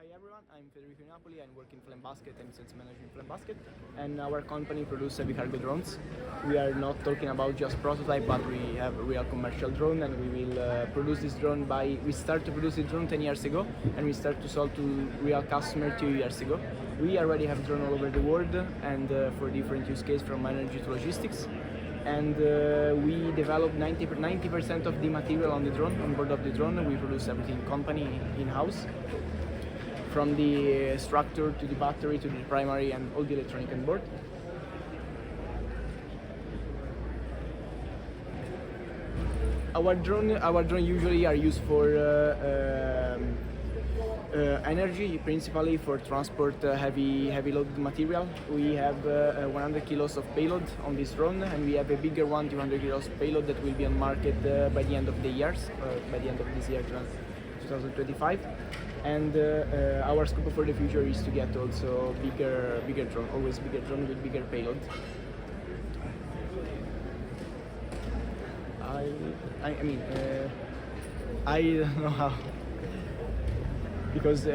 Hi everyone, I'm Federico Napoli. I work in FlyingBasket. I'm sales manager in FlyingBasket, and our company produces heavy cargo drones. We are not talking about just prototype, but we have a real commercial drone, and we will produce this drone we start to produce this drone 10 years ago, and we start to sell to real customer 2 years ago. We already have drone all over the world, and for different use cases, from energy to logistics. And we develop 90% of the material on board of the drone. We produce everything company in-house, from the structure to the battery to the primary and all the electronic on board. Our drone usually are used for energy, principally for transport heavy loaded material. We have 100 kilos of payload on this drone, and we have a bigger one, 200 kilos payload, that will be on market by the end of the year, by the end of this year, 2025. And our scope for the future is to get also bigger drone, always bigger drone with bigger payload. I mean, I don't know how, because